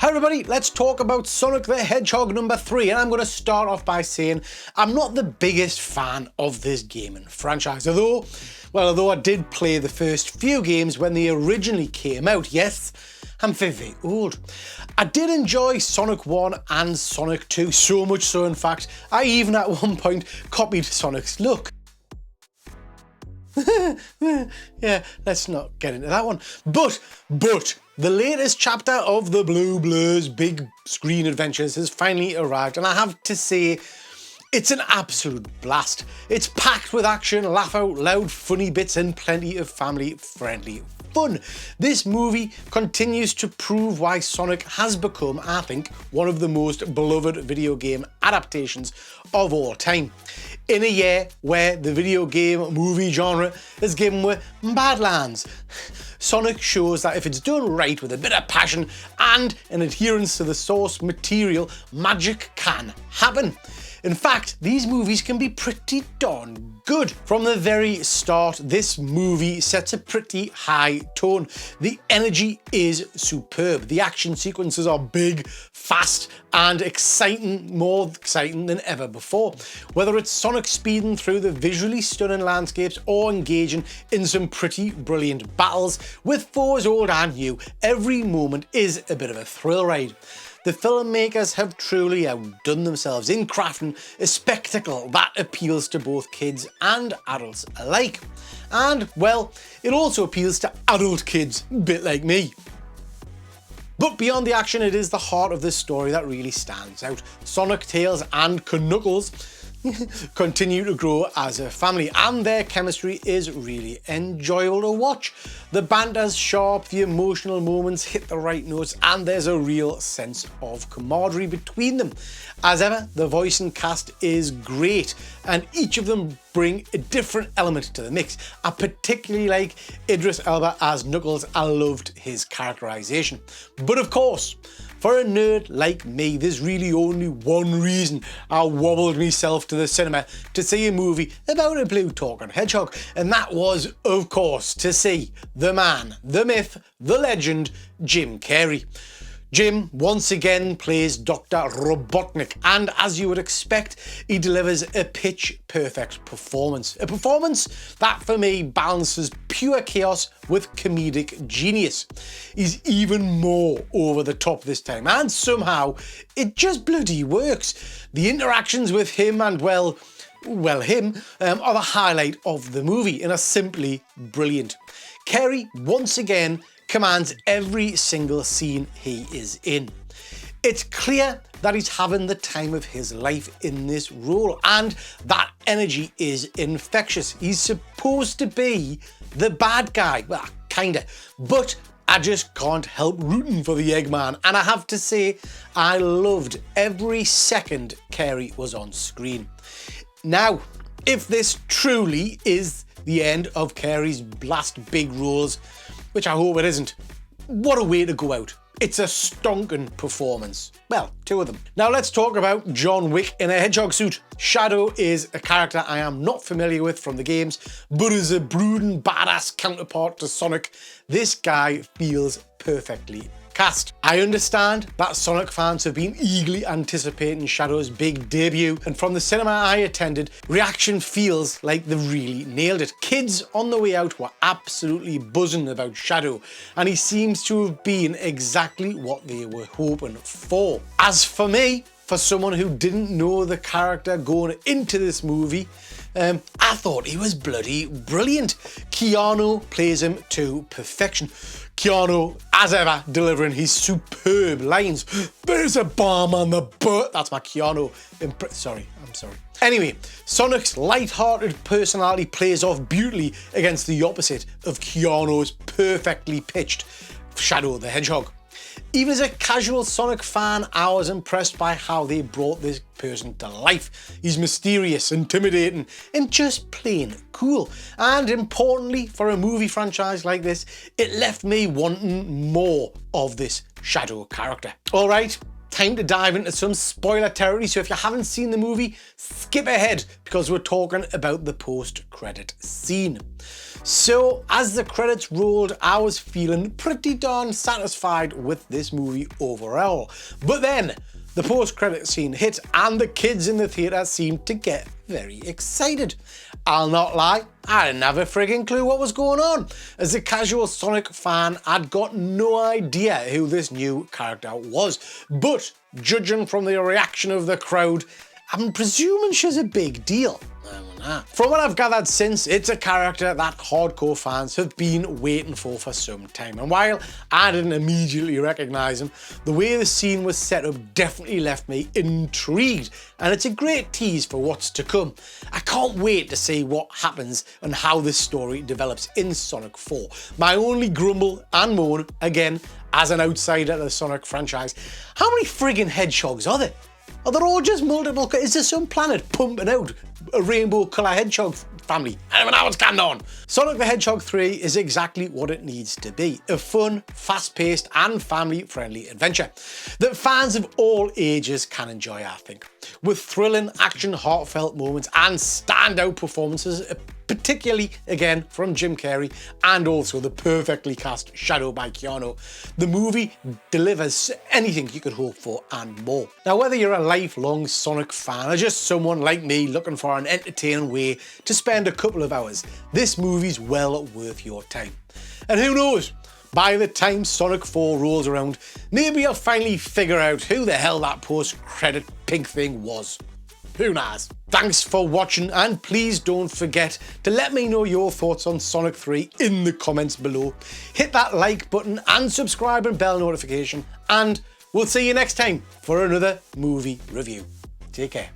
Hi everybody, let's talk about Sonic the Hedgehog number 3, and I'm going to start off by saying I'm not the biggest fan of this gaming franchise, although I did play the first few games when they originally came out. Yes, I'm very old. I did enjoy Sonic 1 and Sonic 2, so much so in fact, I even at one point copied Sonic's look. Yeah, let's not get into that one. But the latest chapter of the Blue Blur's big screen adventures has finally arrived, and I have to say, it's an absolute blast. It's packed with action, laugh out loud, funny bits, and plenty of family-friendly fun. This movie continues to prove why Sonic has become, I think, one of the most beloved video game adaptations of all time. In a year where the video game movie genre is given with badlands, Sonic shows that if it's done right with a bit of passion and an adherence to the source material, magic can happen. In fact, these movies can be pretty darn good. From the very start, this movie sets a pretty high tone. The energy is superb. The action sequences are big, fast, and exciting, more exciting than ever before. Whether it's Sonic speeding through the visually stunning landscapes or engaging in some pretty brilliant battles with foes old and new, every moment is a bit of a thrill ride. The filmmakers have truly outdone themselves in crafting a spectacle that appeals to both kids and adults alike. And, well, it also appeals to adult kids, a bit like me. But beyond the action, it is the heart of this story that really stands out. Sonic, Tails and Knuckles continue to grow as a family, and their chemistry is really enjoyable to watch. The banter's sharp, the emotional moments hit the right notes, and there's a real sense of camaraderie between them. As ever, the voice and cast is great, and each of them bring a different element to the mix. I particularly like Idris Elba as Knuckles. I loved his characterization. But of course, for a nerd like me, there's really only one reason I wobbled myself to the cinema to see a movie about a blue talking hedgehog, and that was, of course, to see the man, the myth, the legend, Jim Carrey. Jim once again plays Dr. Robotnik, and as you would expect, he delivers a pitch-perfect performance. A performance that, for me, balances pure chaos with comedic genius. He's even more over the top this time, and somehow it just bloody works. The interactions with him and, well, him are the highlight of the movie and are simply brilliant. Carrey, once again, commands every single scene he is in. It's clear that he's having the time of his life in this role, and that energy is infectious. He's supposed to be the bad guy, well, kinda, but I just can't help rooting for the Eggman, and I have to say, I loved every second Carrey was on screen. Now, if this truly is the end of Carrey's last big roles, which I hope it isn't, what a way to go out. It's a stonking performance. Well, two of them. Now let's talk about John Wick in a hedgehog suit. Shadow is a character I am not familiar with from the games, but as a brooding badass counterpart to Sonic, this guy feels perfectly cast. I understand that Sonic fans have been eagerly anticipating Shadow's big debut, and from the cinema I attended, reaction feels like they really nailed it. Kids on the way out were absolutely buzzing about Shadow, and he seems to have been exactly what they were hoping for. As for me, for someone who didn't know the character going into this movie, I thought he was bloody brilliant. Keanu plays him to perfection. Keanu, as ever, delivering his superb lines. There's a bomb on the butt. That's my Keanu sorry. Anyway, Sonic's light-hearted personality plays off beautifully against the opposite of Keanu's perfectly pitched Shadow the Hedgehog. Even as a casual Sonic fan, I was impressed by how they brought this person to life. He's mysterious, intimidating, and just plain cool. And importantly, for a movie franchise like this, it left me wanting more of this Shadow character. All right, time to dive into some spoiler territory, so if you haven't seen the movie, skip ahead, because because we're talking about the post-credit scene. So as the credits rolled, I was feeling pretty darn satisfied with this movie overall. But then the post-credit scene hit and the kids in the theatre seemed to get very excited. I'll not lie, I didn't have a frigging clue what was going on. As a casual Sonic fan, I'd got no idea who this new character was. But judging from the reaction of the crowd, I'm presuming she's a big deal. From what I've gathered since, it's a character that hardcore fans have been waiting for some time. And while I didn't immediately recognise him, the way the scene was set up definitely left me intrigued. And it's a great tease for what's to come. I can't wait to see what happens and how this story develops in Sonic 4. My only grumble and moan, again, as an outsider to the Sonic franchise, how many friggin' hedgehogs are there? Are there all just multiple? Is there some planet pumping out a rainbow colour hedgehog family? I don't know what's going on. Sonic the Hedgehog 3 is exactly what it needs to be. A fun, fast-paced and family-friendly adventure that fans of all ages can enjoy, I think. With thrilling action, heartfelt moments and standout performances, particularly again from Jim Carrey and also the perfectly cast Shadow by Keanu. The movie delivers anything you could hope for and more. Now, whether you're a lifelong Sonic fan or just someone like me looking for an entertaining way to spend a couple of hours, this movie's well worth your time. And who knows, by the time Sonic 4 rolls around, maybe I'll finally figure out who the hell that post-credit pink thing was. Who knows? Thanks for watching, and please don't forget to let me know your thoughts on Sonic 3 in the comments below. Hit that like button and subscribe and bell notification, and we'll see you next time for another movie review. Take care.